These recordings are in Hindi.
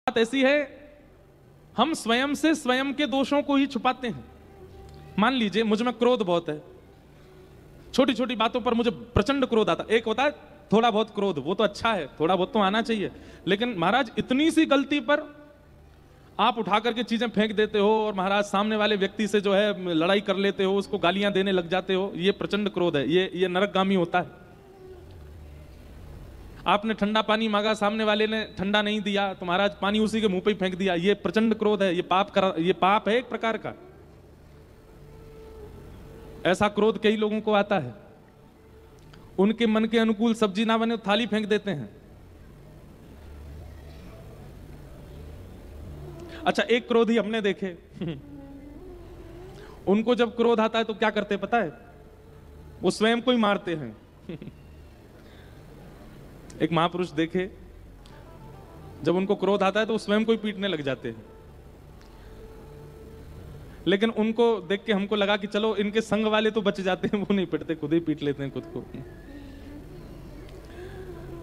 बात ऐसी है, हम स्वयं से स्वयं के दोषों को ही छुपाते हैं। मान लीजिए मुझ में क्रोध बहुत है, छोटी छोटी बातों पर मुझे प्रचंड क्रोध आता। एक होता है थोड़ा बहुत क्रोध, वो तो अच्छा है, थोड़ा बहुत तो आना चाहिए, लेकिन महाराज इतनी सी गलती पर आप उठा करके चीजें फेंक देते हो और महाराज सामने वाले व्यक्ति से जो है लड़ाई कर लेते हो, उसको गालियां देने लग जाते हो, ये प्रचंड क्रोध है, ये नरकगामी होता है। आपने ठंडा पानी मांगा, सामने वाले ने ठंडा नहीं दिया तो महाराज पानी उसी के मुंह पे ही फेंक दिया, ये प्रचंड क्रोध है, ये पाप है एक प्रकार का। ऐसा क्रोध कई लोगों को आता है, उनके मन के अनुकूल सब्जी ना बने तो थाली फेंक देते हैं। अच्छा, एक क्रोधी हमने देखे उनको जब क्रोध आता है तो क्या करते पता है, वो स्वयं को ही मारते हैं। एक महापुरुष देखे, जब उनको क्रोध आता है तो वो स्वयं को ही पीटने लग जाते हैं। लेकिन उनको देख के हमको लगा कि चलो इनके संग वाले तो बच जाते हैं, वो नहीं पीटते, खुद ही पीट लेते हैं खुद को।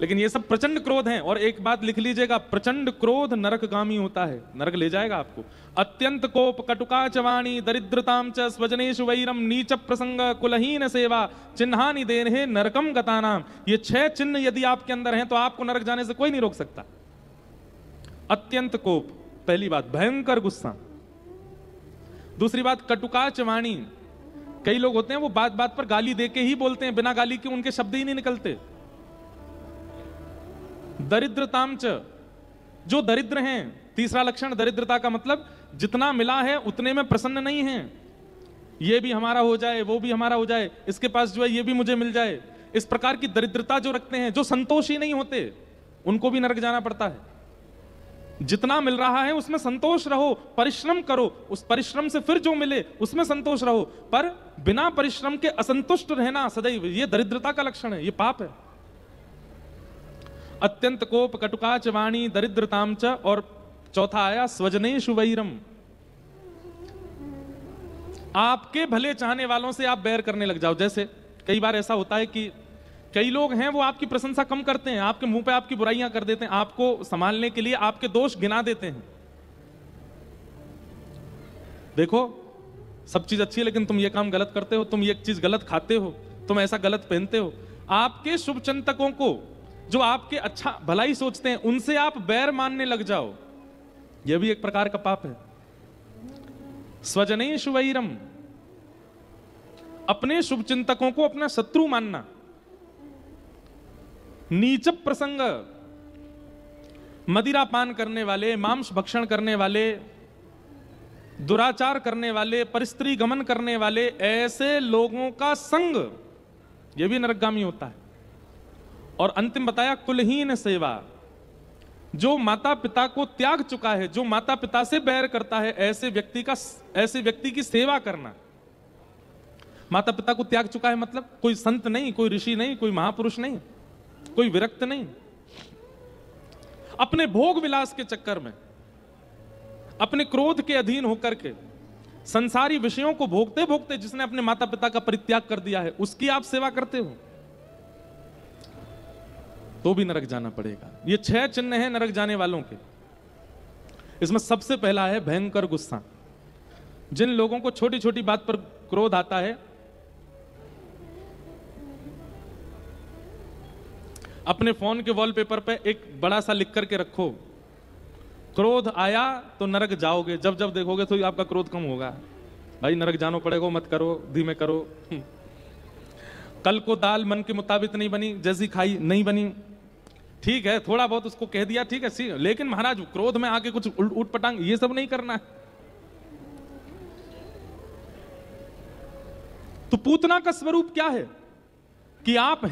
लेकिन ये सब प्रचंड क्रोध हैं। और एक बात लिख लीजिएगा, प्रचंड क्रोध नरकगामी होता है, नरक ले जाएगा आपको। अत्यंत कोप, कटुका च वाणी, दरिद्रताम च स्वजनेषु वैरम, नीच प्रसंग, कुलहीन सेवा, चिन्हानि देनहे नरकम गतानाम। ये 6 चिन्ह यदि आपके अंदर हैं तो आपको नरक जाने से कोई नहीं रोक सकता। अत्यंत कोप, पहली बात, भयंकर गुस्सा। दूसरी बात, कटुका च वाणी। कई लोग होते हैं वो बात बात पर गाली देके ही बोलते हैं, बिना गाली के उनके शब्द ही नहीं निकलते। दरिद्रताम च, जो दरिद्र हैं, तीसरा लक्षण दरिद्रता का मतलब जितना मिला है उतने में प्रसन्न नहीं है, ये भी हमारा हो जाए, वो भी हमारा हो जाए, इसके पास जो है ये भी मुझे मिल जाए। इस प्रकार की दरिद्रता जो रखते हैं, जो संतोषी नहीं होते, उनको भी नरक जाना पड़ता है। जितना मिल रहा है उसमें संतोष रहो, परिश्रम करो, उस परिश्रम से फिर जो मिले उसमें संतोष रहो, पर बिना परिश्रम के असंतुष्ट रहना सदैव, ये दरिद्रता का लक्षण है, ये पाप है। अत्यंत कोप, कटुका च वाणी, दरिद्रताम च, और चौथा आया स्वजनेषु वैरम। आपके भले चाहने वालों से आप बैर करने लग जाओ। जैसे कई बार ऐसा होता है कि कई लोग हैं वो आपकी प्रशंसा कम करते हैं, आपके मुंह पे आपकी बुराइयां कर देते हैं, आपको संभालने के लिए आपके दोष गिना देते हैं। देखो सब चीज अच्छी है लेकिन तुम ये काम गलत करते हो, तुम ये चीज गलत खाते हो, तुम ऐसा गलत पहनते हो। आपके शुभ चिंतकों को, जो आपके अच्छा भलाई सोचते हैं, उनसे आप बैर मानने लग जाओ, यह भी एक प्रकार का पाप है। स्वजनेषु वैरम, अपने शुभ चिंतकों को अपना शत्रु मानना। नीच प्रसंग, मदिरा पान करने वाले, मांस भक्षण करने वाले, दुराचार करने वाले, परिस्त्री गमन करने वाले, ऐसे लोगों का संग, यह भी नरकगामी होता है। और अंतिम बताया कुलहीन सेवा, जो माता पिता को त्याग चुका है, जो माता पिता से बैर करता है, ऐसे व्यक्ति की सेवा करना। माता पिता को त्याग चुका है मतलब कोई संत नहीं, कोई ऋषि नहीं, कोई महापुरुष नहीं, कोई विरक्त नहीं, अपने भोग विलास के चक्कर में, अपने क्रोध के अधीन होकर के संसारी विषयों को भोगते भोगते जिसने अपने माता पिता का परित्याग कर दिया है, उसकी आप सेवा करते हो तो भी नरक जाना पड़ेगा। ये 6 चिन्ह हैं नरक जाने वालों के। इसमें सबसे पहला है भयंकर गुस्सा। जिन लोगों को छोटी छोटी बात पर क्रोध आता है, अपने फोन के वॉलपेपर पे एक बड़ा सा लिख करके रखो, क्रोध आया तो नरक जाओगे, जब जब देखोगे तो आपका क्रोध कम होगा। भाई नरक जानो पड़ेगा, मत करो, धीमे करो। कल को दाल मन के मुताबिक नहीं बनी, जैसी खाई नहीं बनी, ठीक है, थोड़ा बहुत उसको कह दिया, ठीक है, लेकिन महाराज क्रोध में आके कुछ उठ पटांग, ये सब नहीं करना। तो पूतना का स्वरूप क्या है कि आप